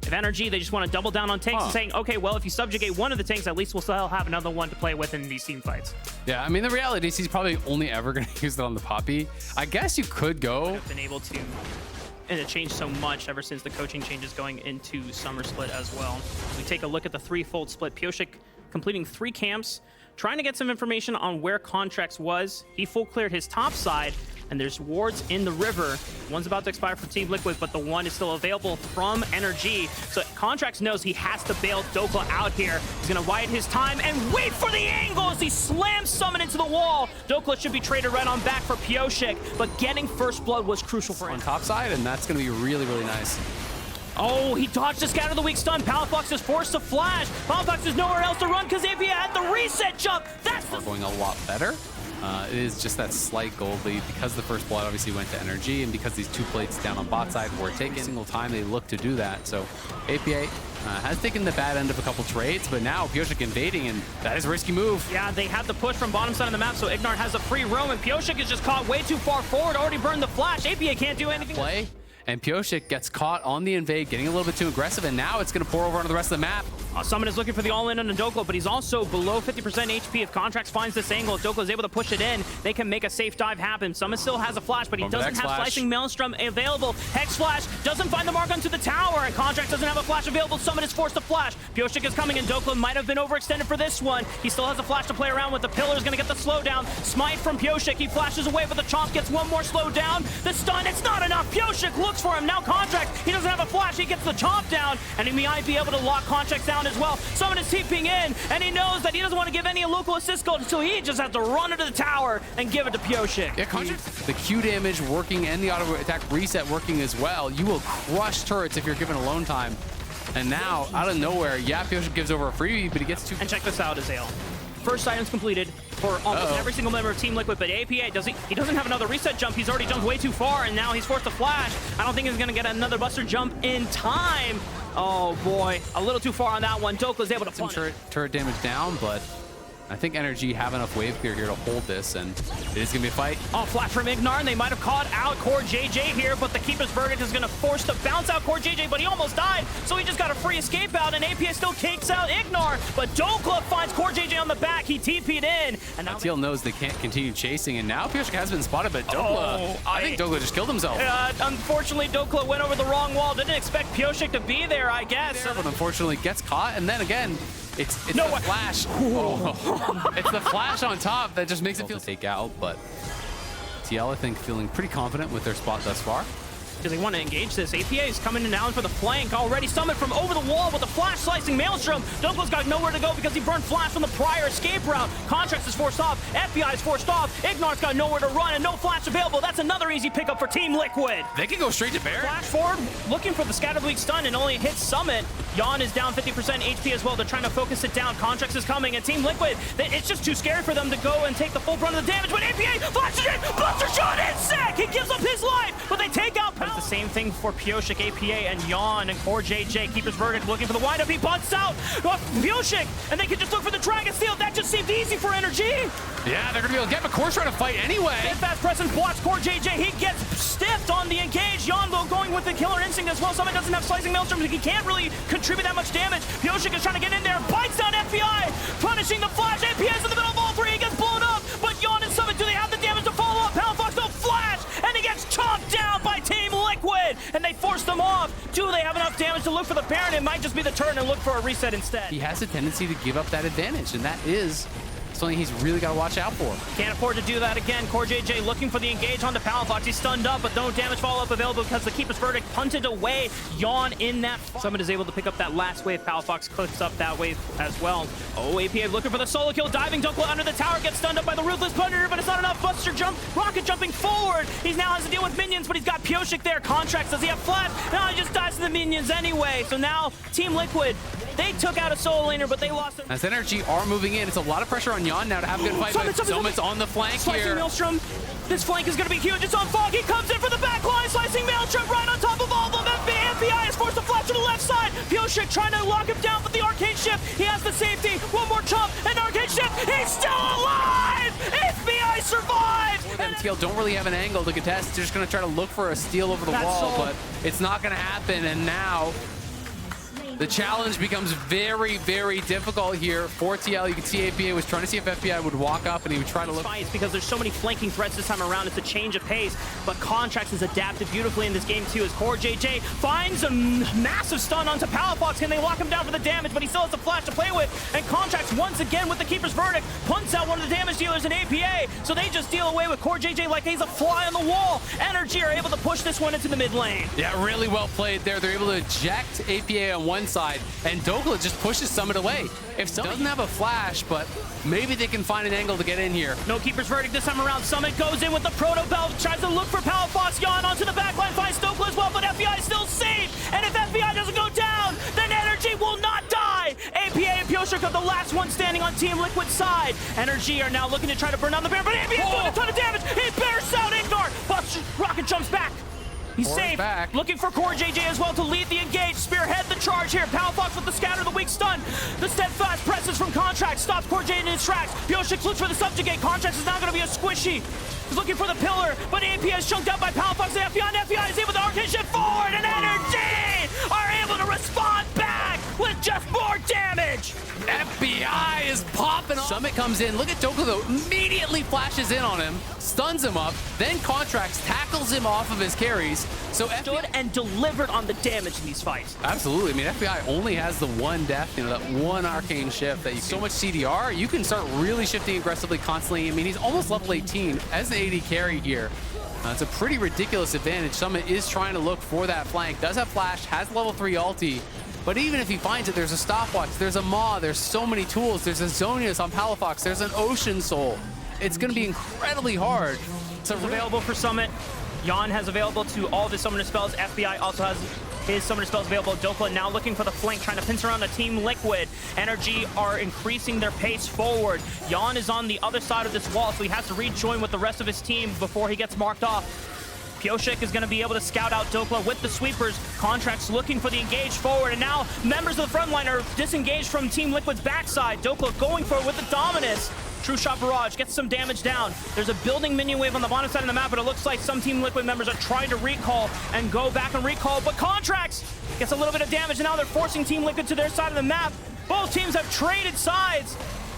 If NRG, they just want to double down on tanks and saying, okay, well, if you subjugate one of the tanks, at least we'll still have another one to play with in these team fights. Yeah, I mean, the reality is he's probably only ever going to use it on the Poppy. I guess you could go. I've been able to, and it changed so much ever since the coaching changes going into Summer Split as well. We take a look at the threefold split. Pyosik completing 3 camps, trying to get some information on where Contracts was. He full cleared his top side, and there's wards in the river. One's about to expire for Team Liquid, but the one is still available from NRG. So Contracts knows he has to bail Dokla out here. He's gonna bide his time and wait for the angle as he slams Summon into the wall. Dokla should be traded right on back for Pyosik, but getting first blood was crucial for him. On top side, and that's gonna be really, really nice. Oh, he dodged the scatter the weak stun. Palafox is forced to flash. Palafox has nowhere else to run because AP had the reset jump. That's going a lot better. It is just that slight gold lead because the first blood obviously went to NRG, and because these 2 plates down on bot side were taken. Every single time they look to do that. So APA has taken the bad end of a couple trades, but now Pyosik invading, and that is a risky move. Yeah, they have the push from bottom side of the map, so Ignart has a free roam, and Pyosik is just caught way too far forward, already burned the flash. APA can't do anything. Play. And Pyosik gets caught on the invade, getting a little bit too aggressive, and now it's going to pour over onto the rest of the map. Summon is looking for the all-in on Dokla, but he's also below 50% HP. If Contracts finds this angle, if Dokla is able to push it in, they can make a safe dive happen. Summon still has a flash, but he doesn't have Slicing Maelstrom available. Hex Flash doesn't find the mark onto the tower, and Contracts doesn't have a flash available. Summon is forced to flash. Pyosik is coming, and Dokla might have been overextended for this one. He still has a flash to play around with. The Pillar is going to get the slowdown. Smite from Pyosik. He flashes away, but the Chomp gets one more slowdown. The stun, it's not enough. Pyosik looks for him. Now Contracts, he doesn't have a flash. He gets the Chomp down, and he might be able to lock Contracts down as well. Summon is TPing in, and he knows that he doesn't want to give any local assist gold, so he just has to run into the tower and give it to Pyosik. Yeah, the Q damage working and the auto attack reset working as well. You will crush turrets if you're given alone time. And now, out of nowhere, yeah, Pyosik gives over a freebie, but he gets 2. And check this out, Azale. First items completed for almost every single member of Team Liquid, but APA, he doesn't have another reset jump. He's already jumped way too far, and now he's forced to flash. I don't think he's going to get another Buster jump in time. Oh boy, a little too far on that one. Dokla's able to some turret damage down, but I think NRG have enough wave clear here to hold this, and it is going to be a fight. Oh, flash from Ignar, and they might have caught out Core JJ here, but the Keeper's Verdict is going to force to bounce out Core JJ, but he almost died, so he just got a free escape out, and APA still kicks out Ignar, but Dokla finds Core JJ on the back. He TP'd in. And now TL knows they can't continue chasing, and now Pyosik has been spotted, but Dokla, I think Dokla just killed himself. Unfortunately, Dokla went over the wrong wall. Didn't expect Pyosik to be there, I guess. But unfortunately gets caught, and then again, it's the flash. Oh. It's the flash on top that just makes it feel take out, but TL, I think, feeling pretty confident with their spot thus far. Do they want to engage this? APA is coming in down for the flank already. Summoned from over the wall with a flash slicing Maelstrom. Dokla's got nowhere to go because he burned flash from the prior escape route. Contracts is forced off. FBI is forced off. Ignar's got nowhere to run and no flash available. That's another easy pickup for Team Liquid. They can go straight to Baron. Flash forward, looking for the Scatter Bleed stun and only hits Summit. Yawn is down 50% HP as well. They're trying to focus it down. Contracts is coming, and Team Liquid, it's just too scary for them to go and take the full brunt of the damage. But APA flashes in, Buster shot in, sick! He gives up his life, but they take out Power. It's the same thing for Pyosik, APA, and Yawn, and Core JJ. Keeper's Verdict looking for the windup. He butts out Pyosik, and they can just look for the Dragon Steel. That just seemed easy for NRG. Yeah, they're going to be able to get McCore's trying to fight anyway. Fast presence blocks Core JJ. He gets stiffed on the engage. Yawn, though, going with the Killer Instinct as well. Someone doesn't have Slicing Maelstrom. He can't really contribute that much damage. Pyosik is trying to get in there. Bites down FBI, punishing the flash. APS in the middle of all three. He gets blown up, but Yawn and Summit, do they have the damage to follow up? Palafox, no flash, and he gets chopped down by Team Liquid, and they force them off. Do they have enough damage to look for the Baron? It might just be the turn and look for a reset instead. He has a tendency to give up that advantage, and that is something he's really got to watch out for. Can't afford to do that again. Core JJ looking for the engage onto Palafox. He's stunned up, but no damage follow-up available because the Keeper's Verdict punted away. Yawn in that. Summit is able to pick up that last wave. Palafox clicks up that wave as well. Oh, APA looking for the solo kill. Diving Dokla under the tower. Gets stunned up by the Ruthless Predator, but it's not enough. Buster jump. Rocket jumping forward. He now has to deal with minions, but he's got Pyosik there. Contracts. Does he have flash? No, he just dies to the minions anyway. So now Team Liquid, they took out a solo laner, but they lost it. As NRG are moving in, it's a lot of pressure on Yawn now to have a good fight, but Summit's on the flank here. Maelstrom. This flank is going to be huge. It's on Fog. He comes in for the back line, slicing Maelstrom right on top of all of them. FBI is forced to flash to the left side. Pyosik trying to lock him down with the arcade shift. He has the safety. One more chop, and arcade shift. He's still alive! FBI survives! And TL don't really have an angle to contest. They're just going to try to look for a steal over the wall, but it's not going to happen. And now The challenge becomes very, very difficult here for TL. You can see APA was trying to see if FBI would walk up and he would try to look. It's because there's so many flanking threats this time around. It's a change of pace, but Contracts has adapted beautifully in this game too as CoreJJ finds a massive stun onto Palafox. Can they lock him down for the damage? But he still has a flash to play with, and Contracts once again with the Keeper's Verdict punts out one of the damage dealers in APA, so they just deal away with CoreJJ like he's a fly on the wall. NRG are able to push this one into the mid lane. Yeah, really well played there. They're able to eject APA on one side, and Dokla just pushes Summit away. If Summit doesn't have a flash, but maybe they can find an angle to get in here. No Keeper's Verdict this time around. Summit goes in with the Proto Belt, tries to look for Palafox. Yon onto the backline, finds Dokla as well, but FBI is still safe. And if FBI doesn't go down, then NRG will not die. APA and Pioshuk are the last one standing on Team Liquid's side. NRG are now looking to try to burn down the bear, but APA is doing a ton of damage. He bursts out Ignore, but Rocket jumps back. He's safe. Back. Looking for CoreJJ as well to lead the engage. Spearhead the charge here. Palafox with the scatter, the weak stun. The steadfast presses from Contract stops CoreJJ in his tracks. Pioshik looks for the subjugate. Contract is now going to be a squishy. He's looking for the pillar, but AP is chunked out by Palafox and FBI, and FBI is able to arcane shift forward, and NRG are able to respond back with just more damage. FBI is popping off. Summit comes in. Look at Dokla though. Immediately flashes in on him, stuns him up, then Contracts tackles him off of his carries. So Stood and delivered on the damage in these fights. Absolutely. I mean, FBI only has the one death, that one arcane shift that you so much CDR, you can start really shifting aggressively constantly. I mean, he's almost level 18 as the AD carry here. It's a pretty ridiculous advantage. Summit is trying to look for that flank. Does have flash, has level 3 ulti. But even if he finds it, there's a stopwatch, there's a Maw, there's so many tools. There's a Zonius on Palafox, there's an Ocean Soul. It's going to be incredibly hard. It's available for Summit. Yon has available to all of his summoner spells. FBI also has his summoner spells available. Dokla now looking for the flank, trying to pinch around the Team Liquid. NRG are increasing their pace forward. Yon is on the other side of this wall, so he has to rejoin with the rest of his team before he gets marked off. Pioshik is going to be able to scout out Dokla with the sweepers. Contracts looking for the engage forward, and now members of the front line are disengaged from Team Liquid's backside. Dokla going for it with the Dominus. True Shot Barrage gets some damage down. There's a building minion wave on the bottom side of the map, but it looks like some Team Liquid members are trying to recall and go back and recall, but Contracts gets a little bit of damage, and now they're forcing Team Liquid to their side of the map. Both teams have traded sides.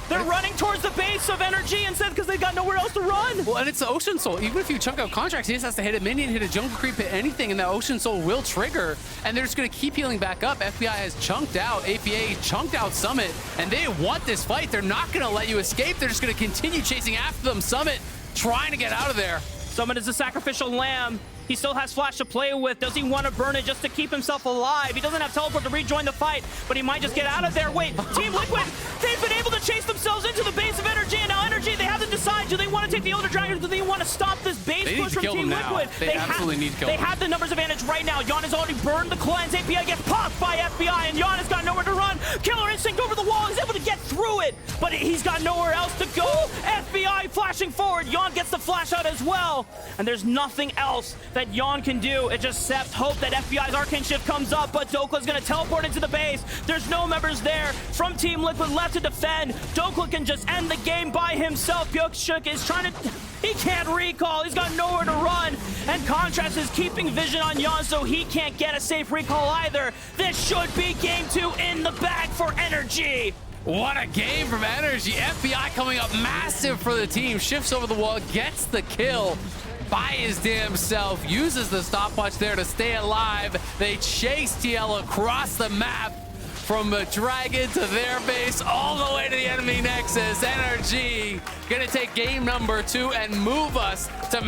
They're running towards the base of NRG instead because they've got nowhere else to run. Well, and it's the Ocean Soul. Even if you chunk out Contracts, he just has to hit a minion, hit a jungle creep, hit anything, and that Ocean Soul will trigger. And they're just going to keep healing back up. FBI has chunked out APA, chunked out Summit, and they want this fight. They're not going to let you escape. They're just going to continue chasing after them. Summit trying to get out of there. Summit is a sacrificial lamb. He still has flash to play with. Does he want to burn it just to keep himself alive? He doesn't have teleport to rejoin the fight, but he might just get out of there. Wait, Team Liquid, they've been able to chase themselves into the base of NRG, and now NRG, they have to decide, do they want to take the Elder Dragon, or do they want to stop this base push from Team Liquid? They absolutely need to kill them. They have the numbers advantage right now. Yon has already burned the cleanse. API gets popped by FBI, and Yon has got nowhere to run. Killer Instinct over the wall. He's able to get through it, but he's got nowhere else to go. FBI flashing forward. Yon gets the flash out as well, and there's nothing else that Yon can do. It just hope that FBI's Arcane Shift comes up, but Dokla's gonna teleport into the base. There's no members there from Team Liquid left to defend. Dokla can just end the game by himself. Pioshik is trying to... He can't recall. He's got nowhere to run. And Contrast is keeping vision on Yon, so he can't get a safe recall either. This should be game 2 in the bag for NRG. What a game from NRG. FBI coming up massive for the team. Shifts over the wall, gets the kill by his damn self, uses the stopwatch there to stay alive. They chase TL across the map from the Dragon to their base, all the way to the enemy nexus. NRG gonna take game number 2 and move us to